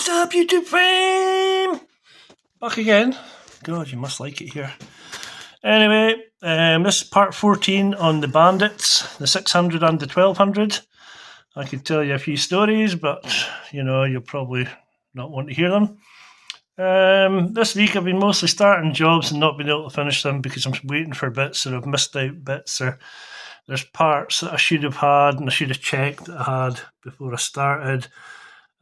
What's up, YouTube fame? Back again. God, you must like it here. Anyway, this is part 14 on the Bandits, the 600 and the 1200. I could tell you a few stories, but you know, you'll probably not want to hear them. This week I've been mostly starting jobs and not been able to finish them because I'm waiting for bits, or I've missed out bits, or there's parts that I should have had and I should have checked that I had before I started,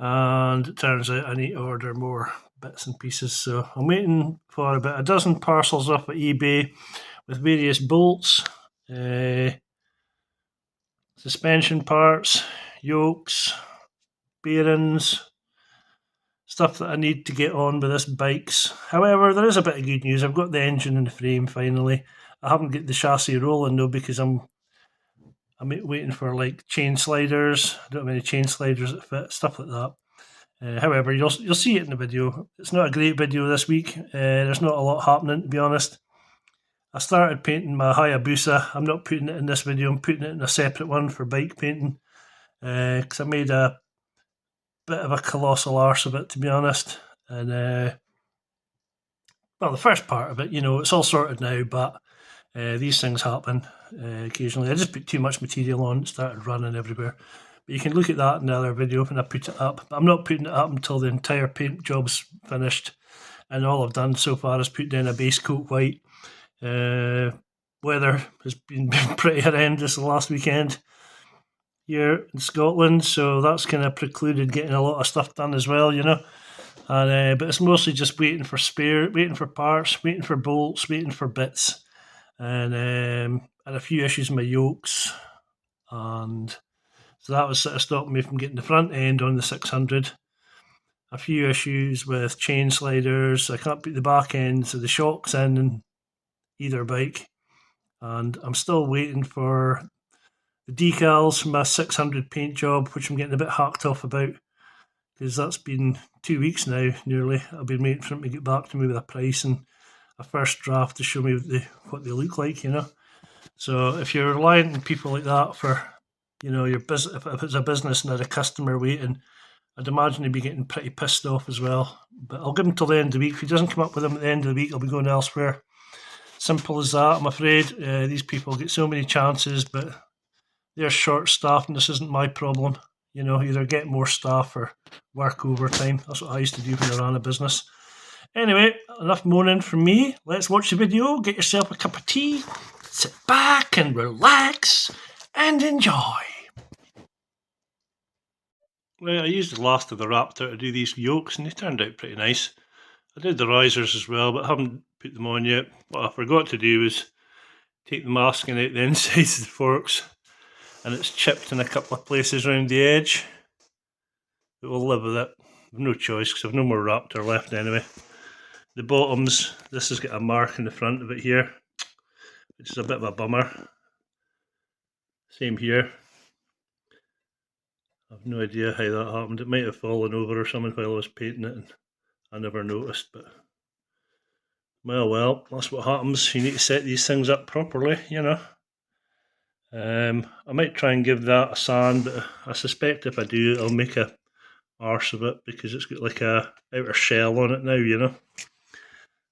and it turns out I need to order more bits and pieces. So I'm waiting for about a dozen parcels off at eBay with various bolts, suspension parts, yokes, bearings, stuff that I need to get on with this bikes. However, there is a bit of good news. I've got the engine and the frame finally. I haven't got the chassis rolling though because I'm waiting for like chain sliders. I don't have any chain sliders that fit, stuff like that. However, you'll see it in the video. It's not a great video this week. There's not a lot happening, to be honest. I started painting my Hayabusa. I'm not putting it in this video. I'm putting it in a separate one for bike painting because I made a bit of a colossal arse of it, to be honest. And well, the first part of it, you know, it's all sorted now, but these things happen occasionally. I just put too much material on, it started running everywhere. But you can look at that in the other video when I put it up. But I'm not putting it up until the entire paint job's finished. And all I've done so far is put down a base coat white. Weather has been pretty horrendous the last weekend here in Scotland, so that's kind of precluded getting a lot of stuff done as well, you know. And but it's mostly just waiting for waiting for parts, waiting for bolts, waiting for bits, and a few issues with my yokes, and so that was sort of stopping me from getting the front end on the 600. A few issues with chain sliders. I can't put the back ends of the shocks in either bike, and I'm still waiting for the decals from my 600 paint job, which I'm getting a bit hacked off about because that's been 2 weeks now, nearly. I've been waiting for him to get back to me with a price and a first draft to show me what they look like, you know. So if you're relying on people like that for, you know, your business, if it's a business and had a customer waiting, I'd imagine he'd be getting pretty pissed off as well. But I'll give him till the end of the week. If he doesn't come up with them at the end of the week, I'll be going elsewhere. Simple as that, I'm afraid. These people get so many chances, but they're short-staffed, and this isn't my problem. You know, either get more staff or work overtime. That's what I used to do when I ran a business. Anyway, enough moaning from me. Let's watch the video. Get yourself a cup of tea. Sit back and relax and enjoy. Right, I used the last of the Raptor to do these yokes, and they turned out pretty nice. I did the risers as well, but I haven't put them on yet. What I forgot to do was take the masking out the insides of the forks, and it's chipped in a couple of places around the edge. But we'll live with it. I've no choice because I've no more Raptor left anyway. The bottoms, this has got a mark in the front of it here, which is a bit of a bummer. Same here. I've no idea how that happened. It might have fallen over or something while I was painting it and I never noticed, but well, that's what happens. You need to set these things up properly, you know. I might try and give that a sand, but I suspect if I do, I'll make a arse of it because it's got like a outer shell on it now, you know.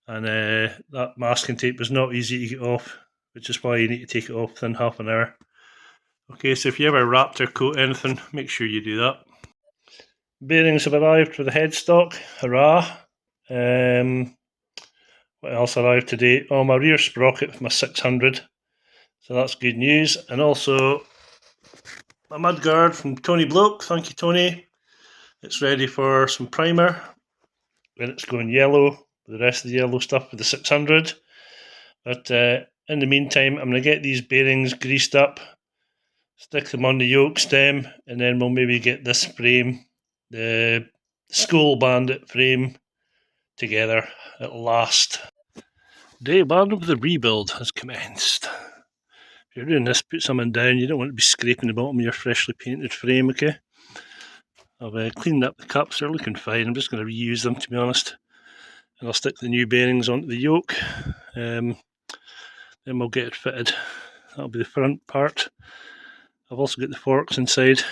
And that masking tape is not easy to get off, which is why you need to take it off within half an hour. Okay, so if you ever Raptor coat anything, make sure you do that. Bearings have arrived for the headstock, hurrah. What else arrived today? Oh, my rear sprocket for my 600. So that's good news. And also my mudguard from Tony Bloke. Thank you, Tony. It's ready for some primer. And it's going yellow with the rest of the yellow stuff for the 600. But in the meantime, I'm going to get these bearings greased up, stick them on the yoke stem, and then we'll maybe get this frame, the School Bandit frame, together at last. Day one of the rebuild has commenced. If you're doing this, put something down. You don't want to be scraping the bottom of your freshly painted frame, okay? I've cleaned up the cups. They're looking fine. I'm just going to reuse them, to be honest. And I'll stick the new bearings onto the yoke. Then we'll get it fitted. That'll be the front part. I've also got the forks inside.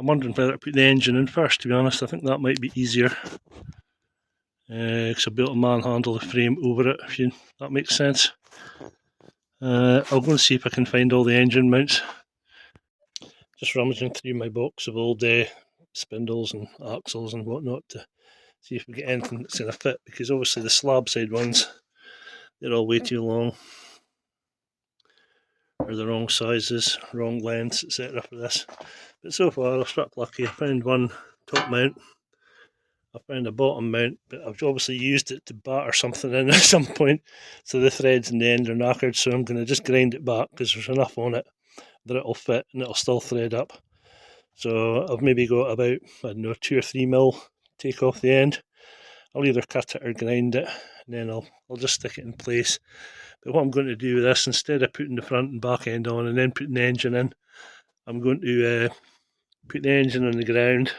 I'm wondering whether to put the engine in first, to be honest. I think that might be easier. Because I'll be able to manhandle the frame over it, if that makes sense. I'll go and see if I can find all the engine mounts. Just rummaging through my box of old spindles and axles and whatnot to see if we get anything that's going to fit, because obviously the slab side ones, they're all way too long, or the wrong sizes, wrong lengths, etc. for this. But so far I've struck lucky. I found one top mount, I found a bottom mount, but I've obviously used it to batter something in at some point, so the threads in the end are knackered, so I'm going to just grind it back because there's enough on it that it'll fit and it'll still thread up. So I've maybe got about, 2 or 3 mil take off the end. I'll either cut it or grind it, and then I'll just stick it in place. But what I'm going to do with this, instead of putting the front and back end on and then putting the engine in, I'm going to put the engine on the ground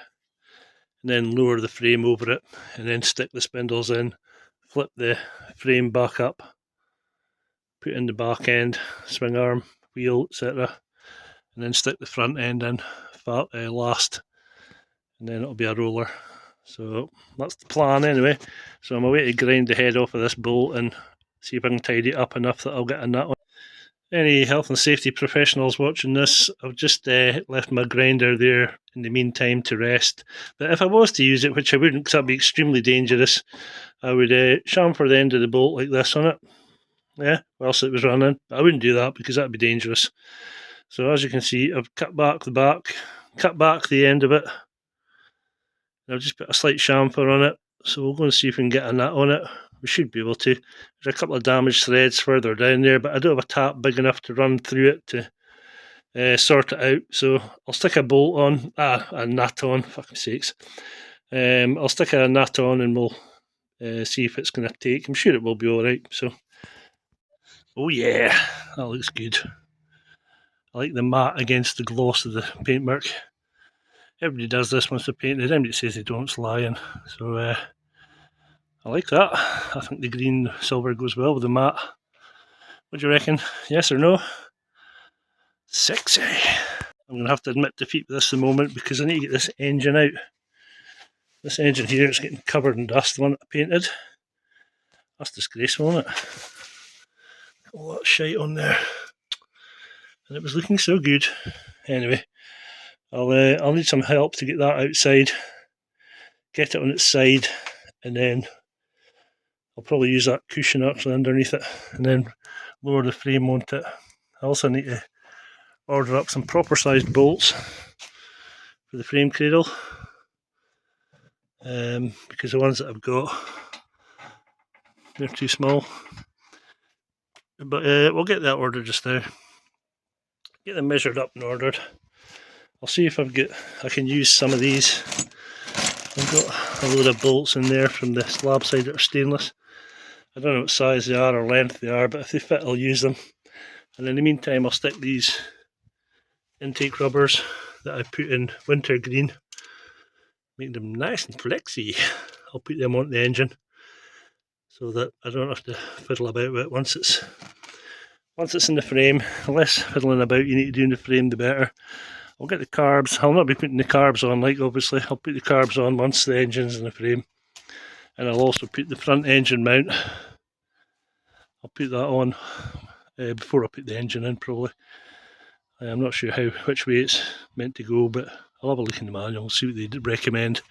and then lower the frame over it, and then stick the spindles in, flip the frame back up, put in the back end, swing arm, wheel, etc., and then stick the front end in last, and then it'll be a roller. So that's the plan anyway. So I'm away to grind the head off of this bolt and see if I can tidy it up enough that I'll get in that one. Any health and safety professionals watching this, I've just left my grinder there in the meantime to rest. But if I was to use it, which I wouldn't because that'd be extremely dangerous, I would chamfer the end of the bolt like this on it, whilst it was running. I wouldn't do that because that'd be dangerous. So as you can see, I've cut back the end of it. I've just put a slight chamfer on it, so we'll go and see if we can get a nut on it. We should be able to. There's a couple of damaged threads further down there, but I don't have a tap big enough to run through it to sort it out. So I'll stick a bolt on, a nut on, fucking sakes. I'll stick a nut on and we'll see if it's going to take. I'm sure it will be alright. So, oh yeah, that looks good. I like the matte against the gloss of the paintwork. Everybody does this once they're painted. Anybody says they don't, it's lying. So I like that. I think the green silver goes well with the matte. What do you reckon? Yes or no? Sexy. I'm going to have to admit defeat with this at the moment because I need to get this engine out. This engine here is getting covered in dust, the one that I painted. That's disgraceful, isn't it? All that shite on there. And it was looking so good. Anyway, I'll need some help to get that outside, get it on its side, and then I'll probably use that cushion actually underneath it, and then lower the frame onto it. I also need to order up some proper sized bolts for the frame cradle, because the ones that I've got, they're too small. But we'll get that ordered just now. Get them measured up and ordered. I'll see if I can use some of these. I've got a load of bolts in there from the slab side that are stainless. I don't know what size they are or length they are, but if they fit I'll use them. And in the meantime I'll stick these intake rubbers that I put in winter green, make them nice and flexy. I'll put them on the engine so that I don't have to fiddle about with it once it's in the frame. The less fiddling about you need to do in the frame, the better. I'll get the carbs. I'll not be putting the carbs on, like obviously. I'll put the carbs on once the engine's in the frame. And I'll also put the front engine mount. I'll put that on before I put the engine in, probably. I'm not sure which way it's meant to go, but I'll have a look in the manual and see what they recommend.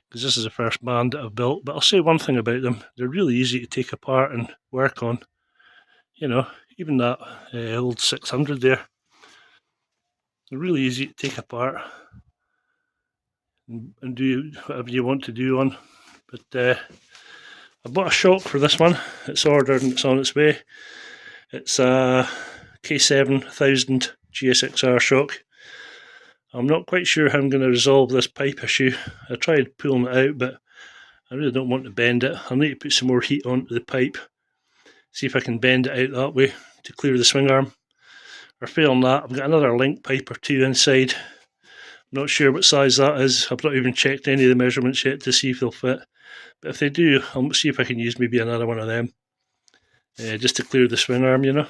Because this is the first band that I've built. But I'll say one thing about them. They're really easy to take apart and work on. You know, even that old 600 there. They're really easy to take apart and do whatever you want to do on. But I bought a shock for this one. It's ordered and it's on its way. It's a K7000 GSXR shock. I'm not quite sure how I'm going to resolve this pipe issue. I tried pulling it out, but I really don't want to bend it. I'll need to put some more heat onto the pipe, see if I can bend it out that way to clear the swing arm. Or failing that, I've got another link pipe or two inside. I'm not sure what size that is. I've not even checked any of the measurements yet to see if they'll fit. But if they do, I'll see if I can use maybe another one of them. Just to clear the swing arm, you know.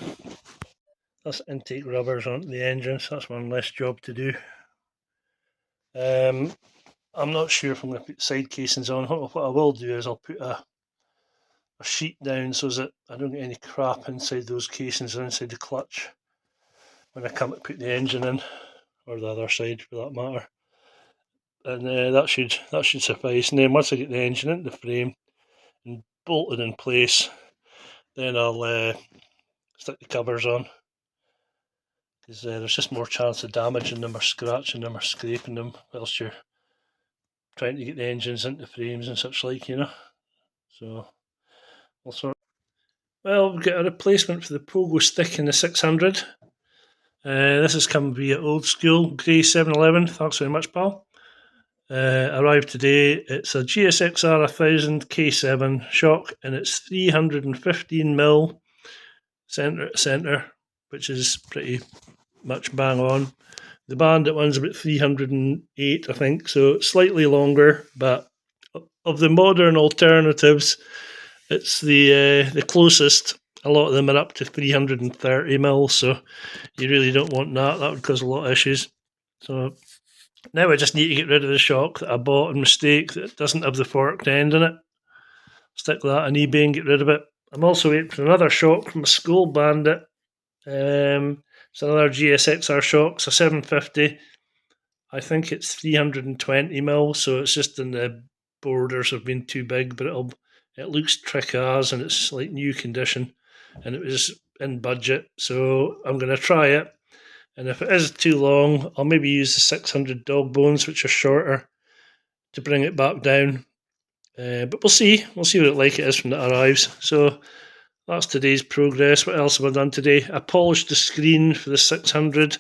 That's intake rubbers onto the engine, so that's one less job to do. I'm not sure if I'm going to put side casings on. What I will do is I'll put a sheet down so that I don't get any crap inside those casings or inside the clutch when I come to put the engine in, or the other side for that matter. And that should suffice. And then once I get the engine into the frame and bolted in place, then I'll stick the covers on, because there's just more chance of damaging them or scratching them or scraping them whilst you're trying to get the engines into frames and such like, So we'll sort. Well, we've got a replacement for the pogo stick in the 600. This has come via old school grey 711. Thanks very much, pal. Arrived today. It's a GSXR 1000 K7 shock, and it's 315mm centre to centre, which is pretty much bang on. The Bandit one's about 308, I think, so slightly longer, but of the modern alternatives, it's the closest. A lot of them are up to 330mm, so you really don't want that. That would cause a lot of issues. So now I just need to get rid of the shock that I bought in mistake that doesn't have the forked end in it. Stick that on eBay and get rid of it. I'm also waiting for another shock from a school Bandit. It's another GSXR shock. It's a 750. I think it's 320mm, so it's just in the borders have been too big, but it looks trick as, and it's like new condition, and it was in budget, so I'm going to try it. And if it is too long, I'll maybe use the 600 dog bones, which are shorter, to bring it back down. But we'll see. We'll see what it is when it arrives. So that's today's progress. What else have I done today? I polished the screen for the 600,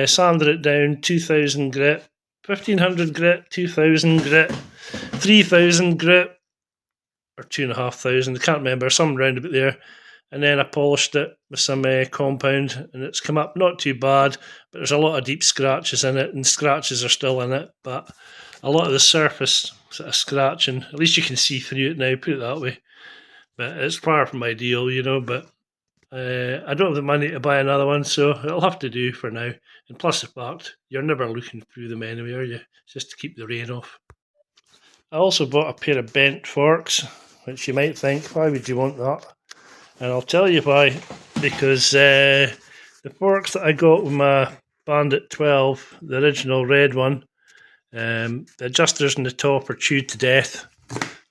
sanded it down, 2000 grit, 1500 grit, 2000 grit, 3000 grit, or 2500, I can't remember, some round about there. And then I polished it with some compound, and it's come up not too bad, but there's a lot of deep scratches in it, and scratches are still in it, but a lot of the surface sort of scratching, at least you can see through it now, put it that way. But it's far from ideal, but I don't have the money to buy another one, so it'll have to do for now. And plus the fact, you're never looking through them anyway, are you? It's just to keep the rain off. I also bought a pair of bent forks, which you might think, why would you want that? And I'll tell you why. Because the forks that I got with my Bandit 12, the original red one, the adjusters in the top are chewed to death.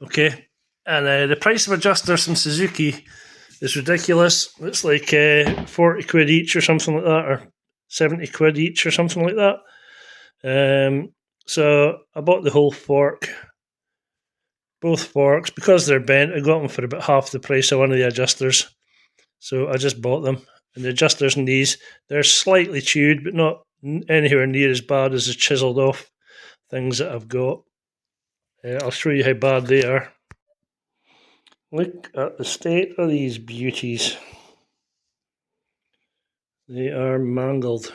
Okay? And the price of adjusters from Suzuki is ridiculous. It's like 40 quid each or something like that, or 70 quid each or something like that. So I bought the whole fork. Both forks, because they're bent, I got them for about half the price of one of the adjusters. So I just bought them. And the adjusters in these, they're slightly chewed, but not anywhere near as bad as the chiselled off things that I've got. I'll show you how bad they are. Look at the state of these beauties. They are mangled.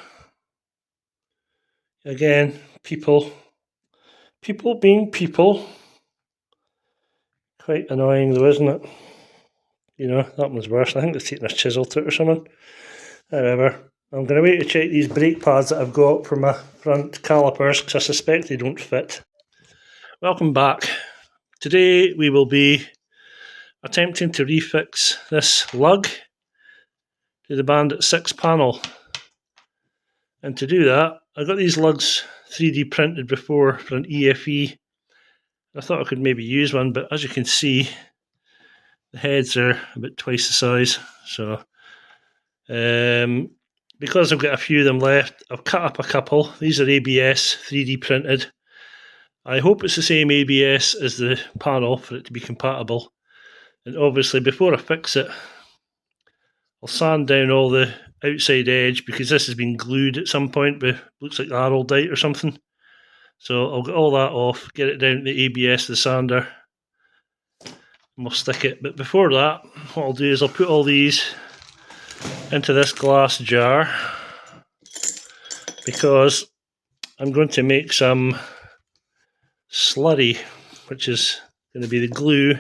Again, people being people. Quite annoying though, isn't it? That one's worse. I think they've taken a chisel to it or something. However, I'm going to wait to check these brake pads that I've got for my front calipers, because I suspect they don't fit. Welcome back. Today we will be attempting to refix this lug to the Bandit 6 panel. And to do that, I got these lugs 3D printed before for an EFE. I thought I could maybe use one, but as you can see, the heads are about twice the size. So because I've got a few of them left, I've cut up a couple. These are ABS 3D printed. I hope it's the same ABS as the panel for it to be compatible. And obviously before I fix it, I'll sand down all the outside edge, because this has been glued at some point with, looks like araldite or something. So I'll get all that off, get it down to the ABS, the sander, and we'll stick it. But before that, what I'll do is I'll put all these into this glass jar, because I'm going to make some slurry, which is going to be the glue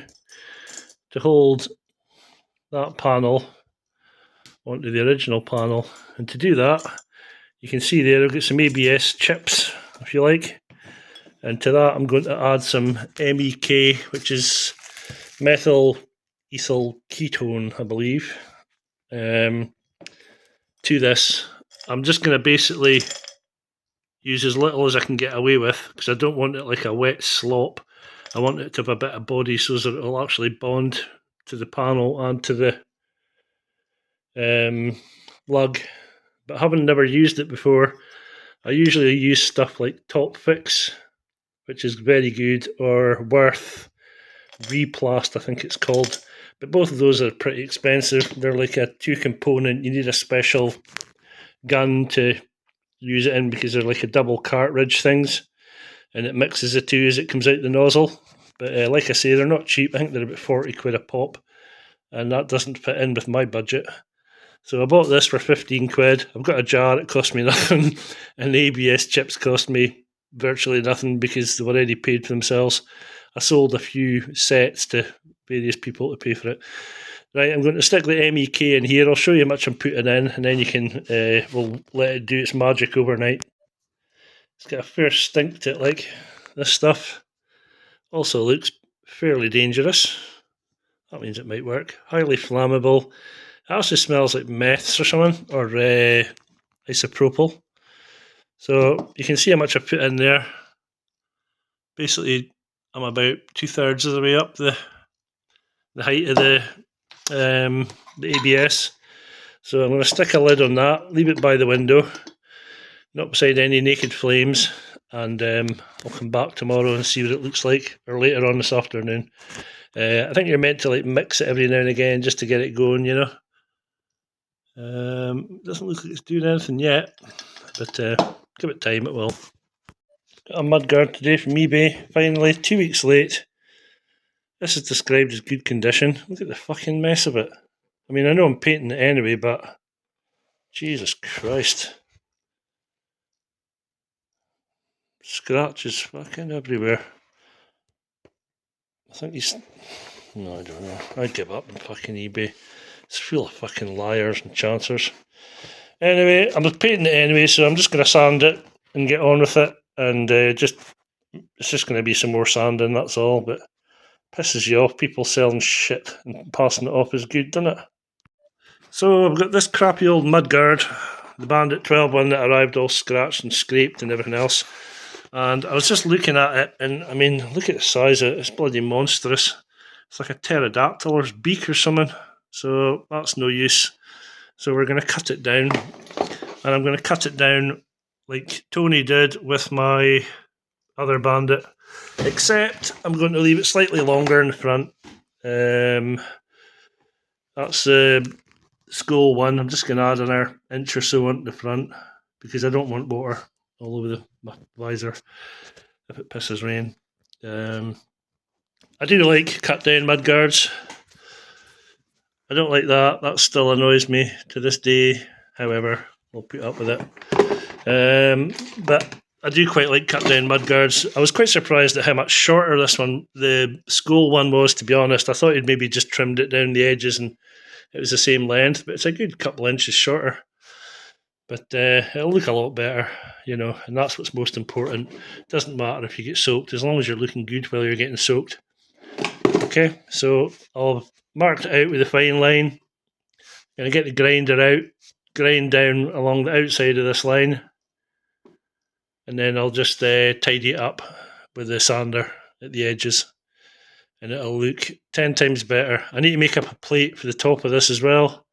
to hold that panel onto the original panel. And to do that, you can see there I've got some ABS chips if you like. And to that I'm going to add some MEK, which is methyl ethyl ketone, I believe. To this, I'm just going to basically use as little as I can get away with, because I don't want it like a wet slop. I want it to have a bit of body so that it'll actually bond to the panel and to the lug. But having never used it before, I usually use stuff like Top Fix, which is very good, or Worth Replast, I think it's called. But both of those are pretty expensive. They're like a 2-component. You need a special gun to use it in, because they're like a double cartridge things, and it mixes the two as it comes out the nozzle. But like I say, they're not cheap. I think they're about 40 quid a pop, and that doesn't fit in with my budget. So I bought this for 15 quid. I've got a jar, it cost me nothing, and the ABS chips cost me virtually nothing because they were already paid for themselves. I sold a few sets to various people to pay for it. Right, I'm going to stick the MEK in here. I'll show you how much I'm putting in, and then you can, we'll let it do its magic overnight. It's got a fair stink to it, like this stuff. Also looks fairly dangerous. That means it might work. Highly flammable. It actually smells like meths or something, or isopropyl. So you can see how much I put in there. Basically, I'm about 2/3 of the way up the height of the ABS. So I'm going to stick a lid on that, leave it by the window, not beside any naked flames, and I'll come back tomorrow and see what it looks like, or later on this afternoon. I think you're meant to like mix it every now and again just to get it going, you know. Doesn't look like it's doing anything yet, but give it time, it will. Got a mudguard today from eBay, finally, 2 weeks late. This is described as good condition. Look at the fucking mess of it. I mean, I know I'm painting it anyway, but Jesus Christ. Scratches fucking everywhere. I think he's... No, I don't know. I'd give up on fucking eBay. It's full of fucking liars and chancers. Anyway, I'm painting it anyway, so I'm just going to sand it and get on with it. And it's just going to be some more sanding, that's all. But pisses you off. People selling shit and passing it off as good, doesn't it? So I've got this crappy old mudguard, the Bandit 12 one that arrived all scratched and scraped and everything else. And I was just looking at it, and I mean, look at the size of it. It's bloody monstrous. It's like a pterodactyl's beak or something. So that's no use. So we're going to cut it down. And I'm going to cut it down like Tony did with my other Bandit. Except I'm going to leave it slightly longer in the front. That's the skull one. I'm just going to add another inch or so on the front, because I don't want water all over my visor if it pisses rain. I do like cut down mudguards. I don't like that. That still annoys me to this day. However, I'll put up with it. But I do quite like cut down mudguards. I was quite surprised at how much shorter this one, the skull one, was, to be honest. I thought he'd maybe just trimmed it down the edges and it was the same length, but it's a good couple inches shorter. But it'll look a lot better, you know, and that's what's most important. It doesn't matter if you get soaked, as long as you're looking good while you're getting soaked. Okay, so I'll mark it out with a fine line. Going to get the grinder out, grind down along the outside of this line, and then I'll just tidy it up with the sander at the edges, and it'll look 10 times better. I need to make up a plate for the top of this as well.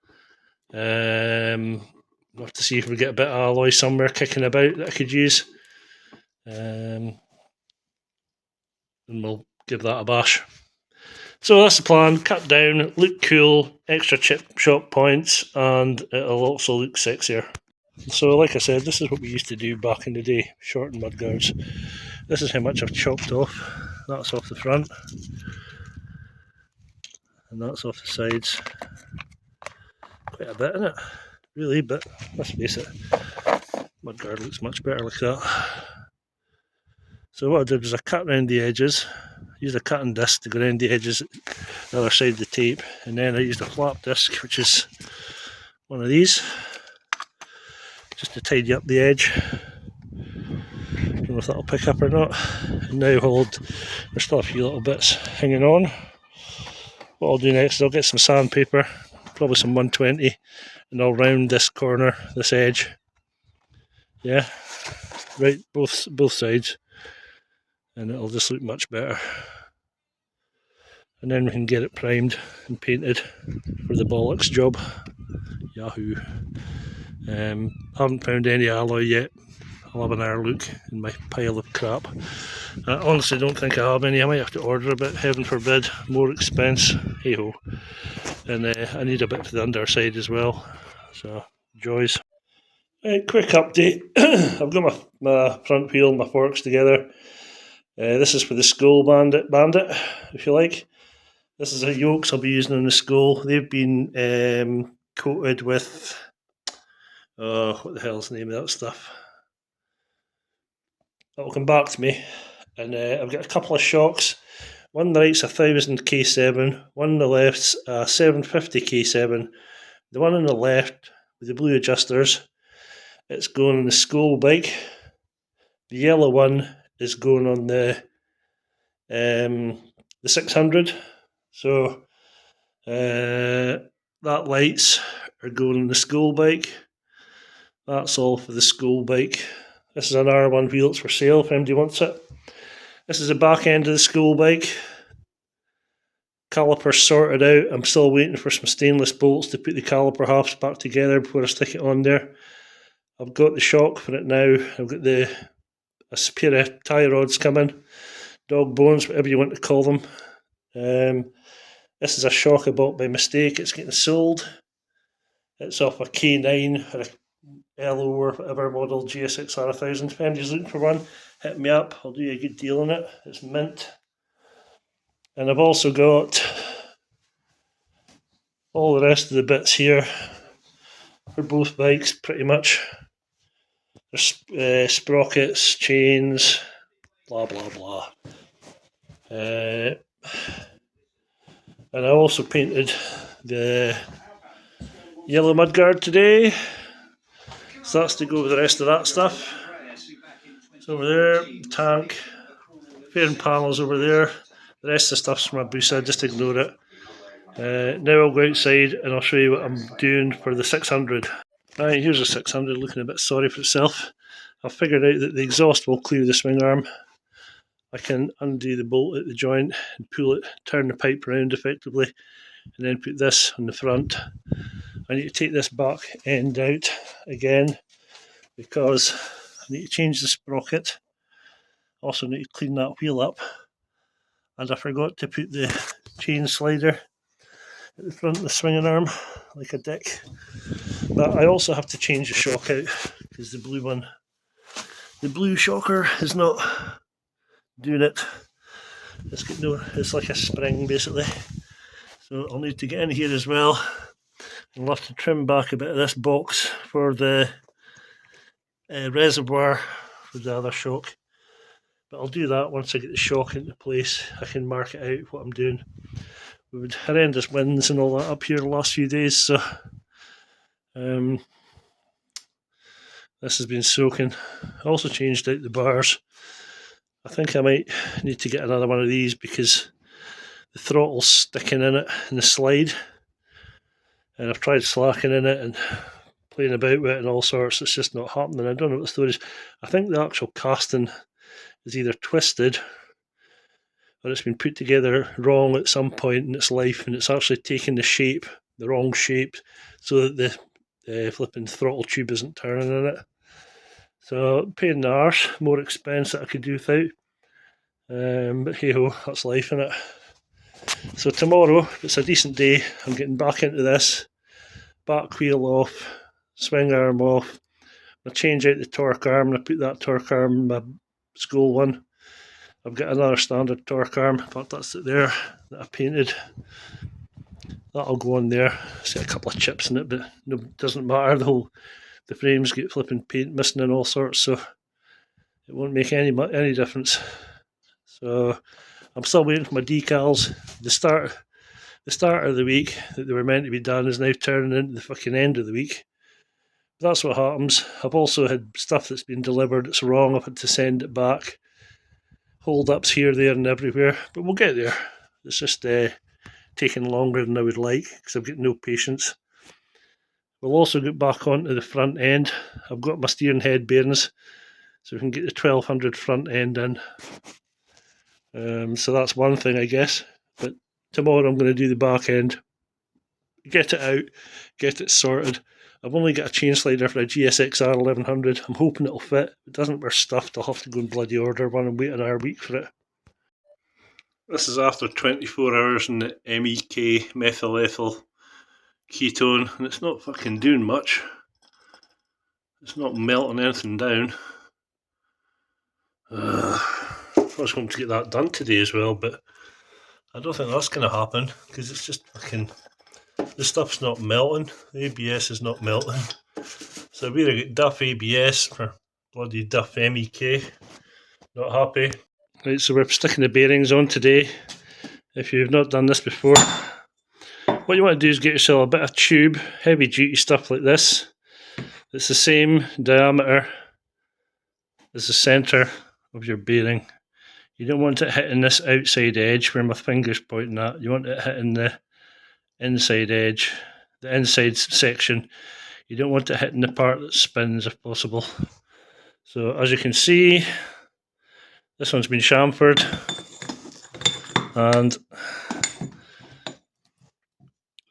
We'll have to see if we get a bit of alloy somewhere kicking about that I could use. And we'll give that a bash. So that's the plan. Cut down, look cool, extra chip shop points, and it'll also look sexier. So like I said, this is what we used to do back in the day, shorten mudguards. This is how much I've chopped off. That's off the front. And that's off the sides. Quite a bit, isn't it? Really, but let's face it, mudguard looks much better like that. So what I did was I cut around the edges, used a cutting disc to go around the edges the other side of the tape, and then I used a flap disc, which is one of these, just to tidy up the edge from know if that'll pick up or not. And now there's still a few little bits hanging on. What I'll do next is I'll get some sandpaper, probably some 120, and I'll round this corner, this edge. Yeah, right, both sides, and it'll just look much better. And then we can get it primed and painted for the bollocks job. Yahoo! Haven't found any alloy yet. I'll have an hour look in my pile of crap. I honestly don't think I have any. I might have to order a bit, heaven forbid, more expense, hey ho. And I need a bit for the underside as well, so joys. Right, quick update. I've got my front wheel and my forks together. This is for the skull bandit, if you like. This is the yokes I'll be using on the skull. They've been coated with, what the hell's the name of that stuff? That'll come back to me. And I've got a couple of shocks. One on the right's 1000 K7, one on the left's 750 K7. The one on the left with the blue adjusters, it's going on the skull bike. The yellow one is going on the 600. So that lights are going on the skull bike. That's all for the skull bike. This is an R1 wheel, it's for sale if anybody wants it. This is the back end of the skull bike. Caliper sorted out. I'm still waiting for some stainless bolts to put the caliper halves back together before I stick it on there. I've got the shock for it now. I've got a pair of tie rods coming. Dog bones, whatever you want to call them. This is a shock I bought by mistake. It's getting sold. It's off a K9 or a LO or whatever model GSX-R 1000. If anybody's looking for one, hit me up. I'll do you a good deal on it. It's mint. And I've also got all the rest of the bits here for both bikes, pretty much. There's sprockets, chains, blah blah blah. And I also painted the yellow mudguard today, so that's to go with the rest of that stuff. So over there, the tank, fairing panels over there. The rest of the stuff's from my Busa, just ignore it. Now I'll go outside and I'll show you what I'm doing for the 600. Right, here's a 600 looking a bit sorry for itself. I've figured out that the exhaust will clear the swing arm. I can undo the bolt at the joint and pull it, turn the pipe around effectively, and then put this on the front. I need to take this back end out again because I need to change the sprocket. Also need to clean that wheel up. And I forgot to put the chain slider at the front of the swinging arm, like a dick. But I also have to change the shock out because the blue shocker is not doing it. It's like a spring basically. So I'll need to get in here as well. I'll have to trim back a bit of this box for the reservoir for the other shock. But I'll do that once I get the shock into place. I can mark it out what I'm doing. We've had horrendous winds and all that up here the last few days, so this has been soaking. I also changed out the bars. I think I might need to get another one of these because the throttle's sticking in it in the slide. And I've tried slacking in it and playing about with it and all sorts. It's just not happening. I don't know what the story is. I think the actual casting is either twisted or it's been put together wrong at some point in its life and it's actually taken the wrong shape, so that the flipping throttle tube isn't turning in it. So pain in the arse, more expense that I could do without. But hey ho, that's life, innit? So tomorrow, if it's a decent day, I'm getting back into this. Back wheel off, swing arm off. I'll change out the torque arm and I put that torque arm in my skull one. I've got another standard torque arm, in fact that's it there, that I painted. That'll go on there. See a couple of chips in it, but it doesn't matter. The frames get flipping paint missing and all sorts, so it won't make any difference. So I'm still waiting for my decals. The start of the week that they were meant to be done is now turning into the fucking end of the week, That's what happens. I've also had stuff that's been delivered that's wrong. I've had to send it back. Hold ups here, there, and everywhere. But we'll get there. It's just taking longer than I would like because I've got no patience. We'll also get back onto the front end. I've got my steering head bearings, so we can get the 1200 front end in. So that's one thing, I guess. But tomorrow I'm going to do the back end, get it out, get it sorted. I've only got a chain slider for a GSXR 1100. I'm hoping it'll fit. If it doesn't, we're stuffed. I'll have to go and bloody order one and wait another week for it. This is after 24 hours in the MEK methyl ethyl ketone, and it's not fucking doing much. It's not melting anything down. I was going to get that done today as well, but I don't think that's going to happen because it's just fucking, the stuff's not melting. The ABS is not melting. So I've either got Duff ABS or bloody Duff MEK. Not happy. Right, so we're sticking the bearings on today. If you've not done this before, what you want to do is get yourself a bit of tube, heavy duty stuff like this. It's the same diameter as the centre of your bearing. You don't want it hitting this outside edge where my finger's pointing at. You want it hitting the inside edge, the inside section. You don't want it hitting the part that spins if possible. So as you can see, this one's been chamfered and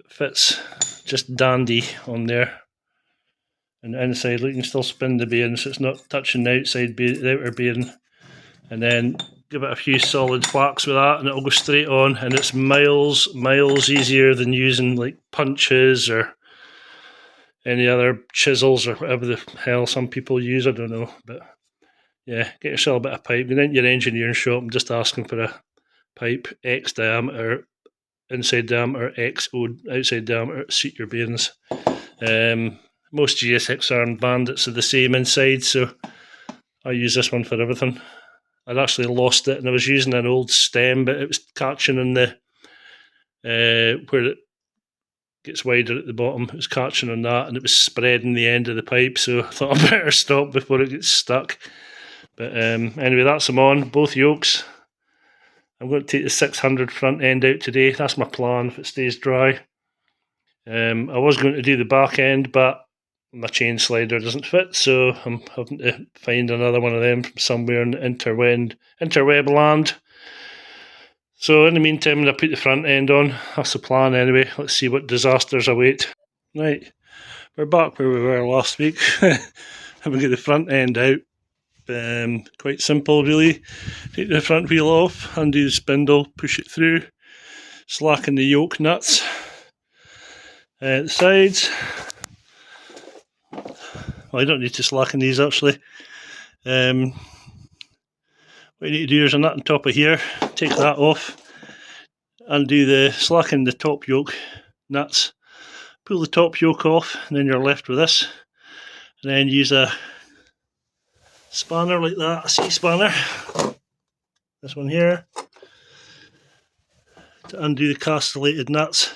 it fits just dandy on there. And the inside, look, you can still spin the bearing so it's not touching the outside the outer bearing. And then give it a few solid whacks with that and it'll go straight on, and it's miles easier than using like punches or any other chisels or whatever the hell some people use, I don't know. But yeah, get yourself a bit of pipe. Go into your engineering shop and just ask them for a pipe, X diameter, inside diameter, X outside diameter, suit your bearings. Most GSXR and Bandits are the same inside, so I use this one for everything. I'd actually lost it and I was using an old stem, but it was catching in the where it gets wider at the bottom. It was catching on that and it was spreading the end of the pipe, so I thought I better stop before it gets stuck. But anyway, that's them on, both yokes. I'm going to take the 600 front end out today. That's my plan if it stays dry. I was going to do the back end, but my chain slider doesn't fit, so I'm having to find another one of them from somewhere in the interweb land. So in the meantime, I put the front end on. That's the plan anyway. Let's see what disasters await. Right, we're back where we were last week. Having got the front end out. Quite simple really. Take the front wheel off, undo the spindle, push it through, slacken the yoke nuts at the sides. Well, I don't need to slacken these actually. What you need to do is a nut on top of here, take that off, undo slacken the top yoke nuts, pull the top yoke off, and then you're left with this. And then use a spanner like that, a C-spanner, this one here, to undo the castellated nuts.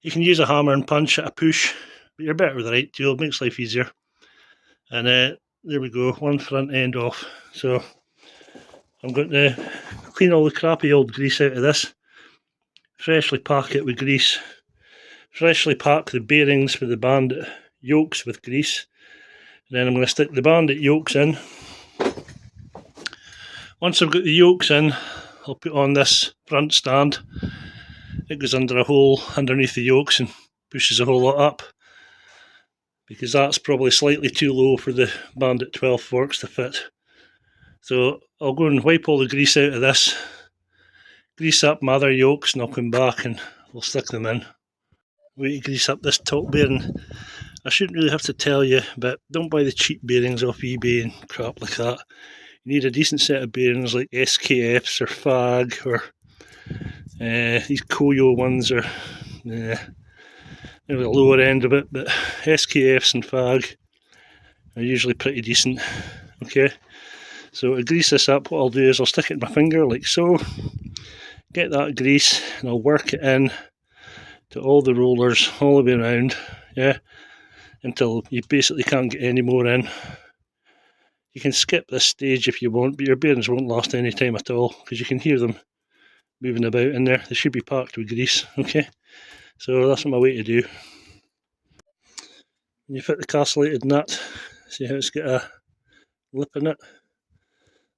You can use a hammer and punch at a push, but you're better with the right tool, it makes life easier. And there we go, one front end off. So I'm going to clean all the crappy old grease out of this, freshly pack it with grease, freshly pack the bearings for the Bandit yokes with grease, and then I'm going to stick the Bandit yokes in. Once I've got the yokes in, I'll put on this front stand. It goes under a hole underneath the yokes and pushes a whole lot up, because that's probably slightly too low for the Bandit 12 forks to fit. So I'll go and wipe all the grease out of this, grease up my other yokes, and I'll come back and we'll stick them in. Wait to grease up this top bearing. I shouldn't really have to tell you, but don't buy the cheap bearings off eBay and crap like that. You need a decent set of bearings like SKFs or FAG, or these Koyo ones are maybe the lower end of it, but SKFs and FAG are usually pretty decent. Okay, so to grease this up, what I'll do is I'll stick it in my finger like so, get that grease, and I'll work it in to all the rollers all the way around. Yeah, until you basically can't get any more in. You can skip this stage if you want, but your bearings won't last any time at all because you can hear them moving about in there. They should be packed with grease, okay? So that's my way to do. When you fit the castellated nut, see how it's got a lip in it?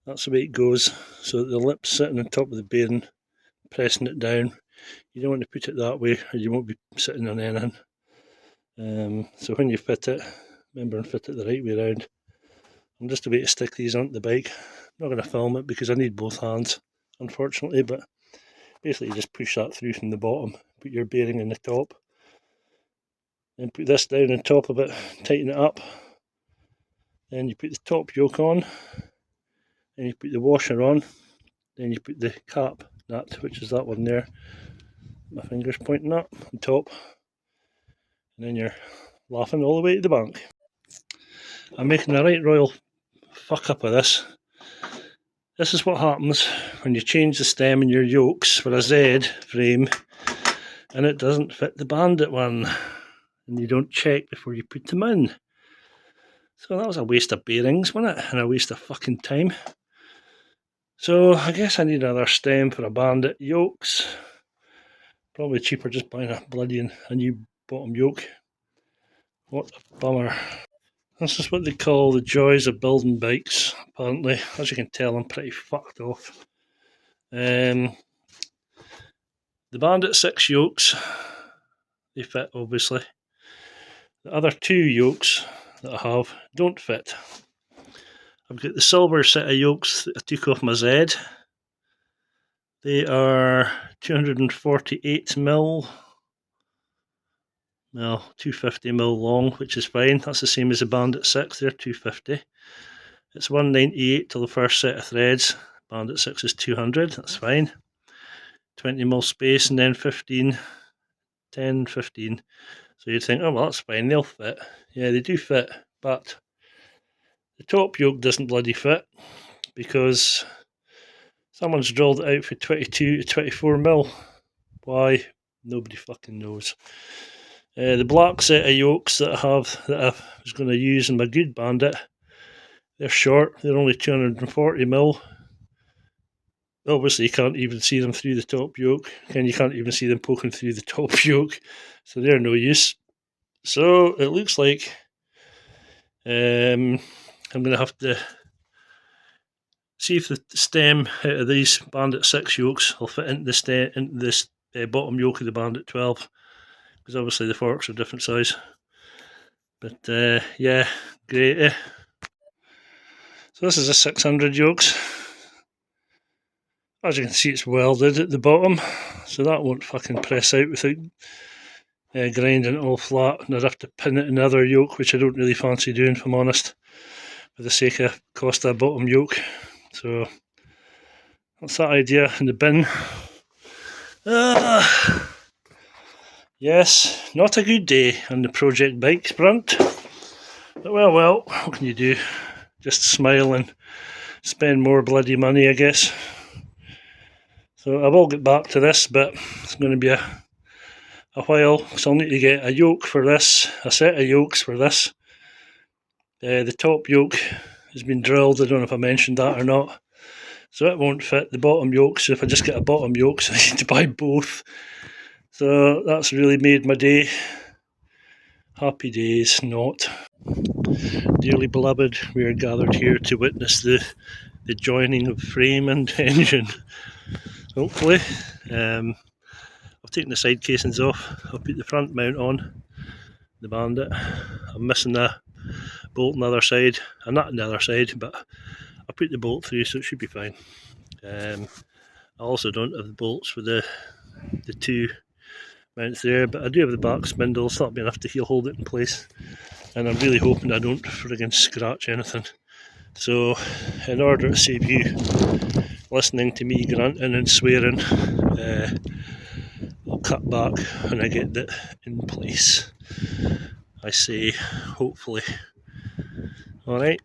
That's the way it goes, so that the lip's sitting on top of the bearing, pressing it down. You don't want to put it that way or you won't be sitting on anything. So when you fit it, remember and fit it the right way around. I'm just about to stick these onto the bike. I'm not going to film it because I need both hands, unfortunately, but basically you just push that through from the bottom, put your bearing in the top, then put this down on top of it, tighten it up, then you put the top yoke on, then you put the washer on, then you put the cap nut, which is that one there, my finger's pointing up on top, and then you're laughing all the way to the bank. I'm making a right royal fuck up of this. This is what happens when you change the stem in your yokes for a Z frame and it doesn't fit the Bandit one and you don't check before you put them in. So that was a waste of bearings, wasn't it? And a waste of fucking time. So I guess I need another stem for a Bandit yokes. Probably cheaper just buying a new bottom yoke. What a bummer. This is what they call the joys of building bikes, apparently. As you can tell, I'm pretty fucked off. The Bandit 6 yokes, they fit obviously. The other 2 yokes that I have don't fit. I've got the silver set of yokes that I took off my Z. They are 248mm. Well, 250mm long, which is fine. That's the same as the Bandit 6, they're 250. It's 198 till the first set of threads. Bandit 6 is 200, that's fine. 20mm space and then 15, 10, 15. So you'd think, oh well, that's fine, they'll fit. Yeah, they do fit, but the top yoke doesn't bloody fit because someone's drilled it out for 22 to 24mm. Why? Nobody fucking knows. The black set of yokes that I was going to use in my good Bandit, they're short, they're only 240mm. Obviously you can't even see them through the top yoke, and you can't even see them poking through the top yoke, so they're no use. So it looks like I'm going to have to see if the stem out of these Bandit 6 yokes will fit into this bottom yoke of the Bandit 12. Because obviously the forks are different size. But yeah, great. So this is a 600 yokes. As you can see, it's welded at the bottom, so that won't fucking press out without grinding it all flat, and I'd have to pin it in another yoke, which I don't really fancy doing, if I'm honest, for the sake of cost of a bottom yoke. So that's that idea in the bin. Yes, not a good day on the project bikes front. But well, what can you do? Just smile and spend more bloody money, I guess. So I will get back to this, but it's going to be a while, so I'll need to get a yoke for this, a set of yokes for this. The top yoke has been drilled, I don't know if I mentioned that or not. So it won't fit the bottom yoke, so if I just get a bottom yoke, so I need to buy both. So that's really made my day. Happy days, not. Dearly beloved, we are gathered here to witness the joining of frame and engine. Hopefully. I've taken the side casings off. I'll put the front mount on the Bandit. I'm missing a bolt on the other side. Not on the other side, but I put the bolt through, so it should be fine. I also don't have the bolts for the 2 mounts there, but I do have the back spindles. That'll be enough to hold it in place, and I'm really hoping I don't friggin' scratch anything. So in order to save you listening to me grunting and swearing, I'll cut back when I get that in place. I say hopefully. Alright,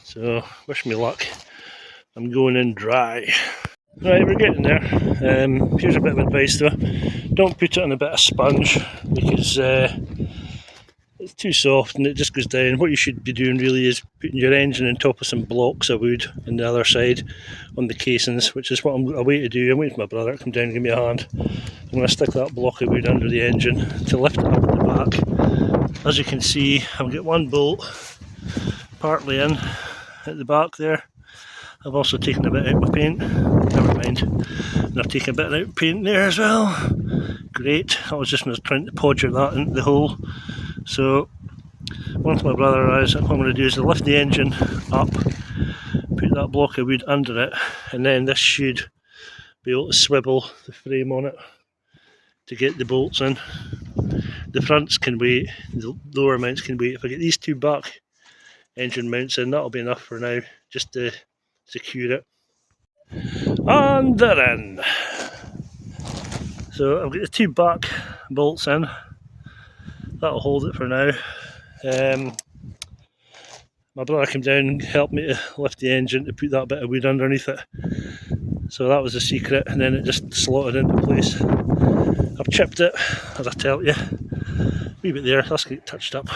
so wish me luck. I'm going in dry. Right, we're getting there. Here's a bit of advice though. Don't put it on a bit of sponge, because it's too soft and it just goes down. What you should be doing really is putting your engine on top of some blocks of wood on the other side on the casings, which is what I'm away to do. I'm waiting for my brother to come down and give me a hand. I'm going to stick that block of wood under the engine to lift it up at the back. As you can see, I've got one bolt partly in at the back there. I've also taken a bit out of my paint, never mind. And I've taken a bit out of paint there as well. Great, I was just trying to podger that into the hole. So once my brother arrives, what I'm going to do is lift the engine up, put that block of wood under it, and then this should be able to swivel the frame on it to get the bolts in. The fronts can wait, the lower mounts can wait. If I get these two back engine mounts in, that'll be enough for now, just to secure it. And they're in. So I've got the two back bolts in. That'll hold it for now. My brother came down and helped me to lift the engine to put that bit of wood underneath it. So that was the secret, and then it just slotted into place. I've chipped it, as I tell you. A wee bit there, that's get touched up.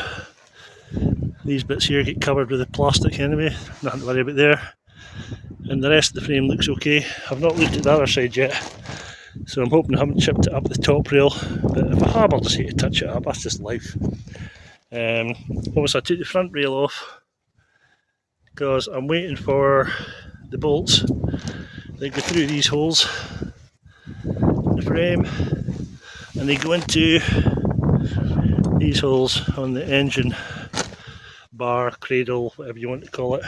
These bits here get covered with the plastic anyway, nothing to worry about there. And the rest of the frame looks okay. I've not looked at the other side yet, so I'm hoping I haven't chipped it up the top rail, but if I have, I'll just hate to touch it up, that's just life. Obviously I took the front rail off because I'm waiting for the bolts that go through these holes in the frame, and they go into these holes on the engine bar, cradle, whatever you want to call it.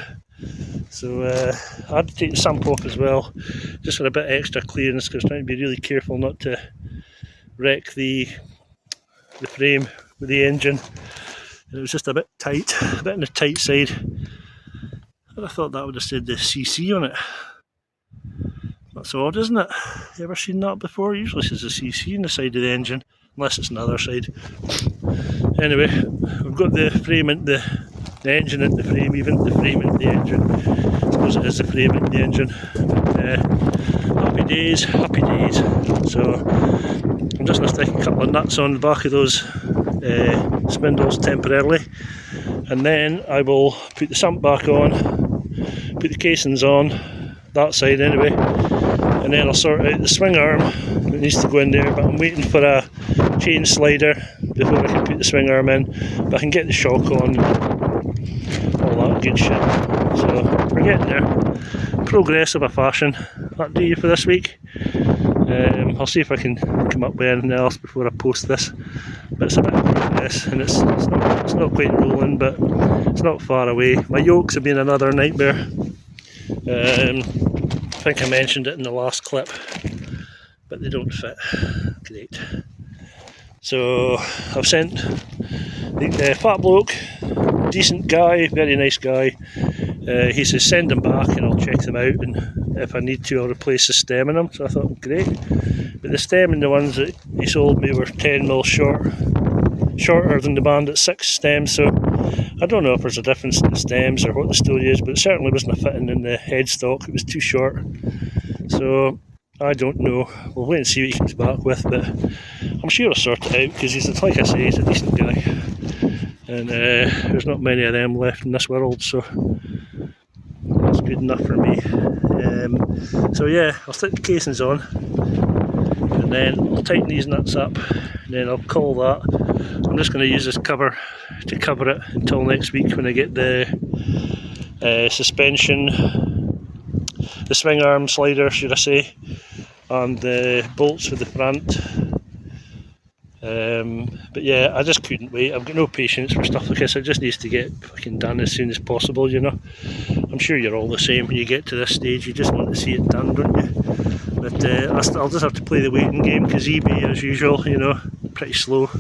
So I had to take the sump off as well, just for a bit extra clearance, because I'm trying to be really careful not to wreck the frame with the engine. And it was just a bit tight, a bit on the tight side. I thought that would have said the CC on it. That's odd, isn't it? You ever seen that before? It usually says the CC on the side of the engine, unless it's on the other side. Anyway, we've got the frame into the engine into the frame, even the frame into the engine. I suppose it is the frame into the engine. But, happy days, happy days. So I'm just going to stick a couple of nuts on the back of those spindles temporarily, and then I will put the sump back on, put the casings on, that side anyway, and then I'll sort out the swing arm that needs to go in there, but I'm waiting for a chain slider before I can put the swing arm in, but I can get the shock on and all that good shit. So we're getting there. Progress of a fashion. That'll do you for this week. I'll see if I can come up with anything else before I post this, but it's a bit of progress, and it's not quite rolling, but it's not far away. My yokes have been another nightmare. I think I mentioned it in the last clip, but they don't fit. Great. So I've sent the fat bloke, decent guy, very nice guy. He says send them back and I'll check them out, and if I need to I'll replace the stem in them. So I thought great, but the stem in the ones that he sold me were 10mm shorter than the Bandits 6 stems, so I don't know if there's a difference in the stems or what the story is, but it certainly wasn't a fitting in the headstock. It was too short, so I don't know. We'll wait and see what he comes back with, but I'm sure I'll sort it out, because he's, like I say, he's a decent guy, and there's not many of them left in this world, so that's good enough for me. So yeah, I'll stick the casings on, and then I'll tighten these nuts up, and then I'll call that. I'm just going to use this cover to cover it until next week when I get the suspension, the swing arm slider should I say, and the bolts for the front. But yeah, I just couldn't wait. I've got no patience for stuff like this. It just needs to get fucking done as soon as possible, you know. I'm sure you're all the same. When you get to this stage, you just want to see it done, don't you? But I'll just have to play the waiting game, because eBay, as usual, you know, pretty slow.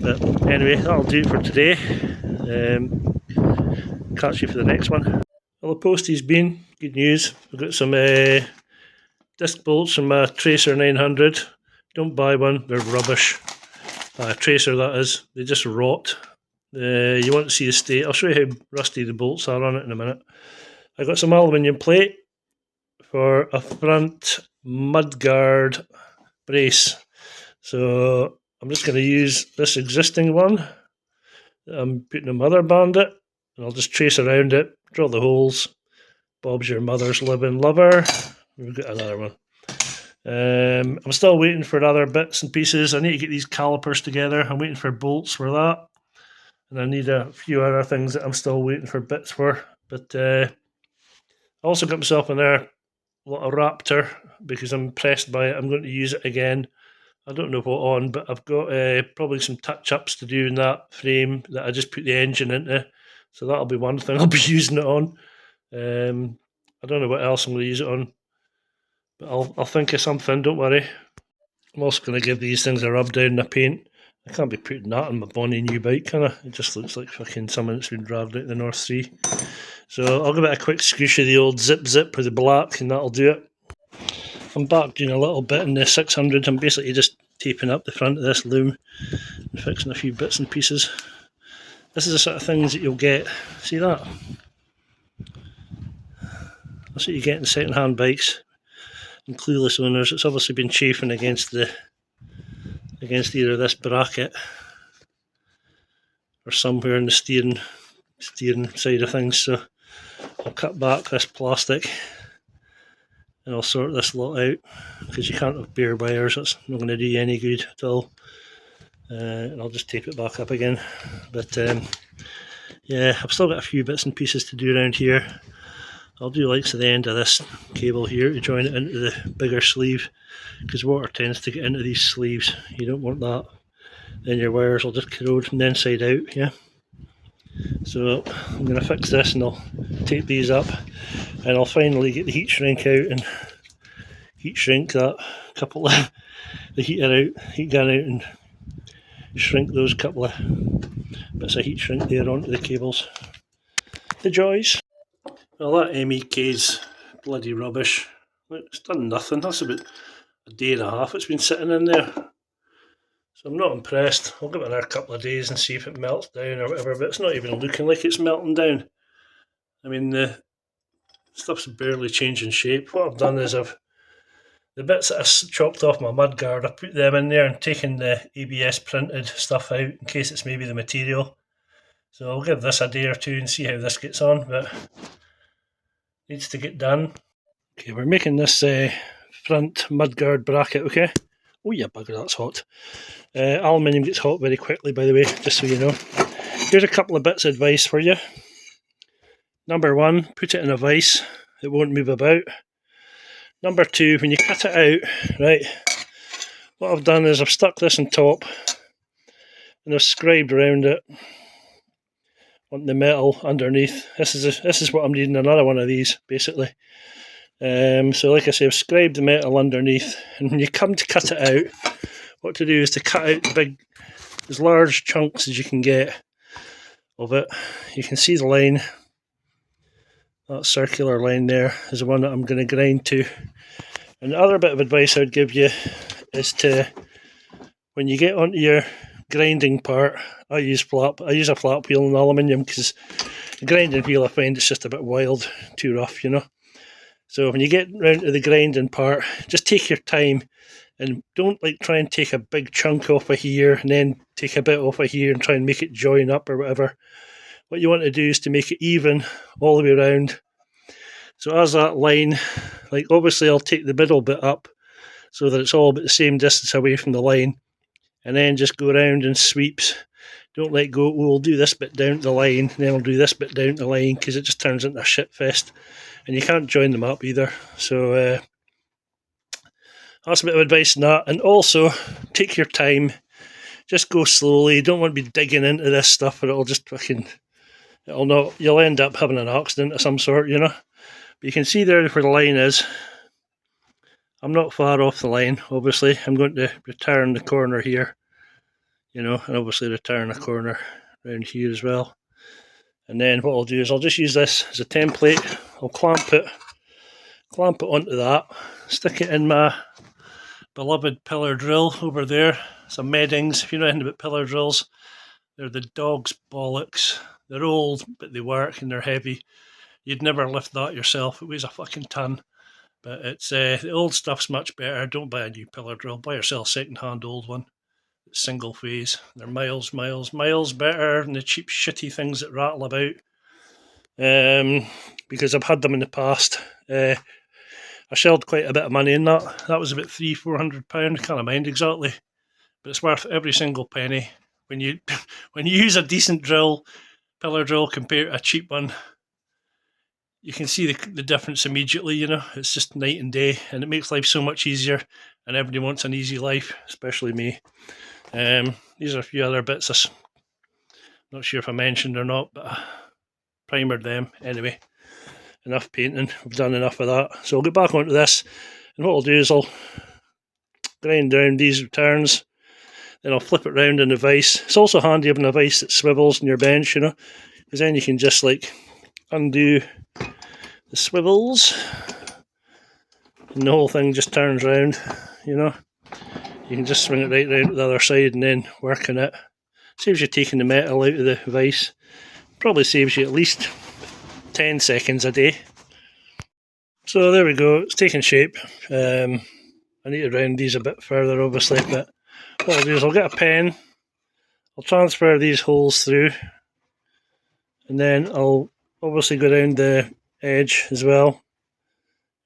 But anyway, that'll do it for today. Catch you for the next one. Well, the postie's been good news. I've got some disc bolts from my Tracer 900. Don't buy one, they're rubbish. Tracer, that is. They just rot. You want to see the state. I'll show you how rusty the bolts are on it in a minute. I got some aluminium plate for a front mudguard brace. So I'm just going to use this existing one I'm putting a mother bandit, and I'll just trace around it, drill the holes. Bob's your mother's living lover. We've got another one. I'm still waiting for other bits and pieces. I need to get these calipers together. I'm waiting for bolts for that. And I need a few other things that I'm still waiting for bits for. But I also got myself another little Raptor because I'm impressed by it. I'm going to use it again. I don't know what on, but I've got probably some touch-ups to do in that frame that I just put the engine into. So that'll be one thing I'll be using it on. I don't know what else I'm going to use it on, but I'll think of something, don't worry. I'm also going to give these things a rub down in the paint. I can't be putting that on my bonny new bike, can I? It just looks like fucking something that's been dragged out the North Sea. So I'll give it a quick scoosh of the old zip with the black, and that'll do it. I'm back doing a little bit in the 600. I'm basically just taping up the front of this loom and fixing a few bits and pieces. This is the sort of things that you'll get. See that? That's what you get in second-hand bikes and clueless owners. It's obviously been chafing against either this bracket or somewhere in the steering side of things. So I'll cut back this plastic and I'll sort this lot out because you can't have bare wires. That's not going to do you any good at all. And I'll just tape it back up again. But yeah, I've still got a few bits and pieces to do around here. I'll do likes at the end of this cable here to join it into the bigger sleeve because water tends to get into these sleeves. You don't want that. Then your wires will just corrode from the inside out, yeah? So I'm going to fix this and I'll tape these up and I'll finally get the heat shrink out and heat shrink that couple of the heat gun out and shrink those couple of bits of heat shrink there onto the cables. The joys. Well, that MEK's bloody rubbish. It's done nothing. That's about a day and a half it's been sitting in there. So I'm not impressed. I'll give it another couple of days and see if it melts down or whatever, but it's not even looking like it's melting down. I mean, the stuff's barely changing shape. What I've done is the bits that I chopped off my mudguard, I put them in there and taken the ABS printed stuff out in case it's maybe the material. So I'll give this a day or two and see how this gets on, but needs to get done. Okay, we're making this front mudguard bracket, okay? Oh yeah, bugger, that's hot. Aluminium gets hot very quickly, by the way, just so you know. Here's a couple of bits of advice for you. Number one, put it in a vise. It won't move about. Number two, when you cut it out, right, what I've done is I've stuck this on top and I've scribed around it on the metal underneath. This is what I'm needing, another one of these, basically. So like I say, I've scribed the metal underneath, and when you come to cut it out, what to do is to cut out as large chunks as you can get of it. You can see the line. That circular line there is the one that I'm going to grind to. And the other bit of advice I would give you is to, when you get onto your grinding part, I use a flat wheel in aluminium because the grinding wheel I find it's just a bit wild, too rough, you know. So when you get round to the grinding part, just take your time and don't try and take a big chunk off of here and then take a bit off of here and try and make it join up or whatever. What you want to do is to make it even all the way around. So as that line, obviously I'll take the middle bit up so that it's all about the same distance away from the line, and then just go around in sweeps. Don't let go, we'll do this bit down the line, and then we'll do this bit down the line, because it just turns into a shit fest, and you can't join them up either. So that's a bit of advice on that. And also, take your time, just go slowly. You don't want to be digging into this stuff, or you'll end up having an accident of some sort, you know. But you can see there where the line is. I'm not far off the line, obviously. I'm going to return the corner here, you know, and obviously return a corner around here as well. And then what I'll do is I'll just use this as a template. I'll clamp it onto that, stick it in my beloved pillar drill over there. Some Meddings. If you know anything about pillar drills, they're the dog's bollocks. They're old, but they work and they're heavy. You'd never lift that yourself. It weighs a fucking ton. But it's the old stuff's much better. Don't buy a new pillar drill. Buy yourself a second-hand old one. single phase. They're miles better than the cheap shitty things that rattle about. Because I've had them in the past. I shelled quite a bit of money in that. That was about £300-400. Can't mind exactly, but it's worth every single penny. When you when you use a decent pillar drill compared to a cheap one, you can see the difference immediately. It's just night and day, and it makes life so much easier. And everybody wants an easy life, especially me. These are a few other bits. I'm not sure if I mentioned or not, but I primered them anyway. Enough painting. I've done enough of that. So I'll get back onto this, and what I'll do is I'll grind down these returns, then I'll flip it round in the vise. It's also handy having a vise that swivels in your bench, because then you can just undo the swivels, and the whole thing just turns round. You can just swing it right round to the other side and then work on it. Saves you taking the metal out of the vise. Probably saves you at least 10 seconds a day. So there we go, it's taking shape. I need to round these a bit further obviously, but what I'll do is I'll get a pen, I'll transfer these holes through, and then I'll obviously go down the edge as well.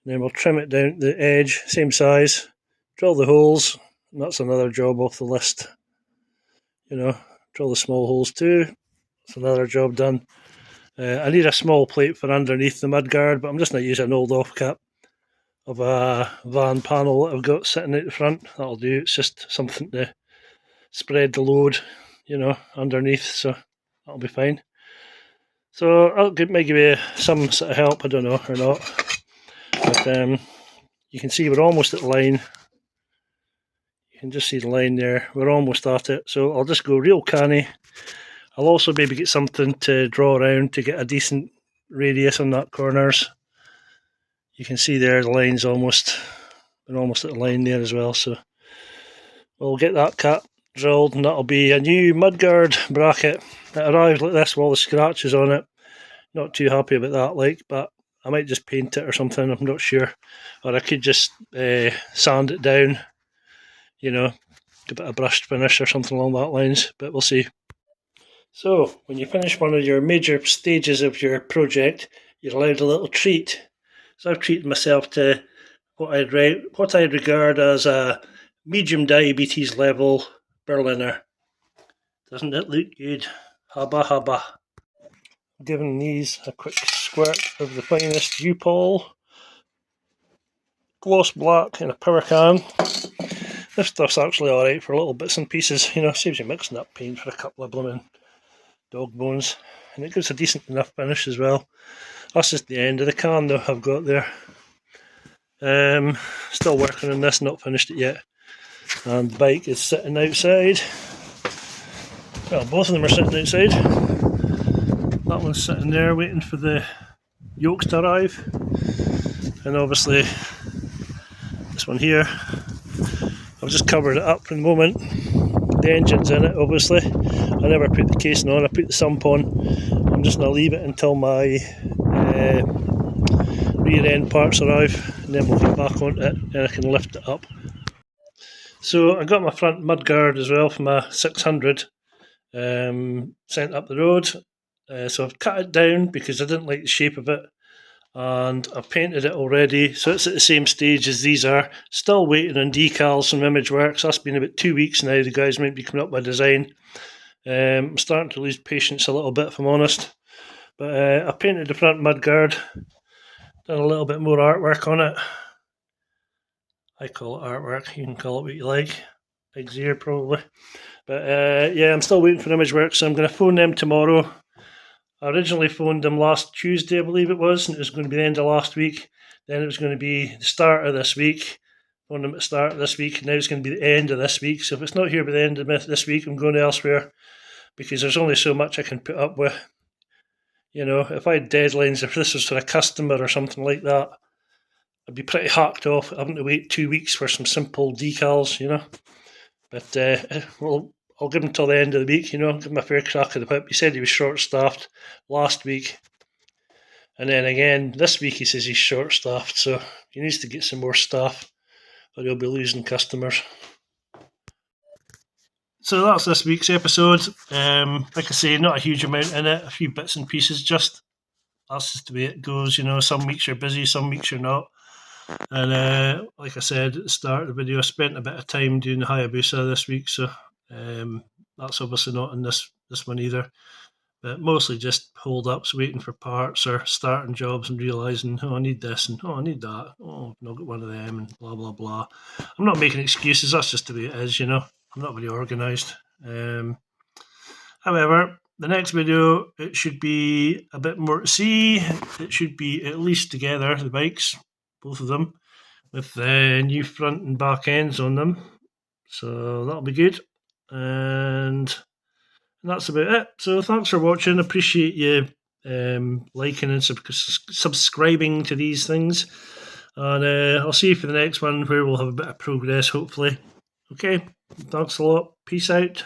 And then we'll trim it down to the edge, same size, drill the holes, and that's another job off the list. Drill the small holes too, that's another job done. I need a small plate for underneath the mudguard, but I'm just going to use an old off-cap of a van panel that I've got sitting out the front. That'll do. It's just something to spread the load, underneath, so that'll be fine. So I'll might give you some sort of help, I don't know, or not. But you can see we're almost at the line. You can just see the line there. We're almost at it. So I'll just go real canny. I'll also maybe get something to draw around to get a decent radius on that corners. You can see there the line's almost, we're almost at the line there as well. So we'll get that cap drilled, and that'll be a new mudguard bracket that arrived like this with all the scratches on it. Not too happy about that, but I might just paint it or something, I'm not sure. Or I could just sand it down, a bit of brushed finish or something along that lines, but we'll see. So, when you finish one of your major stages of your project, you're allowed a little treat. So I've treated myself to what I'd regard as a medium diabetes level Berliner. Doesn't it look good? Habba habba. I'm giving these a quick squirt of the finest U-Pol gloss black in a power can. This stuff's actually alright for little bits and pieces, saves you mixing up paint for a couple of blooming dog bones, and it gives a decent enough finish as well. That's just the end of the can though I've got there. Still working on this, not finished it yet. And the bike is sitting outside. Well, both of them are sitting outside. That one's sitting there waiting for the yokes to arrive, and obviously this one here, I've just covered it up for the moment. The engine's in it obviously. I never put the casing on, I put the sump on. I'm just going to leave it until my rear end parts arrive, and then we'll get back on it and I can lift it up. So I got my front mudguard as well for my 600 sent up the road. So I've cut it down because I didn't like the shape of it, and I've painted it already, so it's at the same stage as these are. Still waiting on decals from Imageworks. That's been about 2 weeks now. The guys might be coming up with a design. I'm starting to lose patience a little bit, if I'm honest. But I painted the front mudguard, done a little bit more artwork on it. I call it artwork, you can call it what you like. Pig's ear probably. But yeah, I'm still waiting for Imageworks, so I'm going to phone them tomorrow. I originally phoned them last Tuesday, I believe it was, and it was going to be the end of last week. Then it was going to be the start of this week. Phoned them at the start of this week, and now it's going to be the end of this week. So if it's not here by the end of this week, I'm going elsewhere, because there's only so much I can put up with. If I had deadlines, if this was for a customer or something like that, I'd be pretty hacked off having to wait 2 weeks for some simple decals, But, well, I'll give him till the end of the week, give him a fair crack of the whip. He said he was short-staffed last week. And then again, this week he says he's short-staffed, so he needs to get some more staff, or he'll be losing customers. So that's this week's episode. Like I say, not a huge amount in it, a few bits and pieces. Just that's just the way it goes. Some weeks you're busy, some weeks you're not. And like I said at the start of the video, I spent a bit of time doing the Hayabusa this week, so that's obviously not in this one either. But mostly just hold ups, waiting for parts, or starting jobs and realizing, oh, I need this and oh, I need that. Oh, I've not got one of them, and blah blah blah. I'm not making excuses. That's just the way it is. I'm not very organised. However, the next video, it should be a bit more to see. It should be at least together, the bikes, both of them, with the new front and back ends on them. So that'll be good. And that's about it. So thanks for watching. Appreciate you liking and subscribing to these things. And I'll see you for the next one, where we'll have a bit of progress, hopefully. Okay, thanks a lot. Peace out.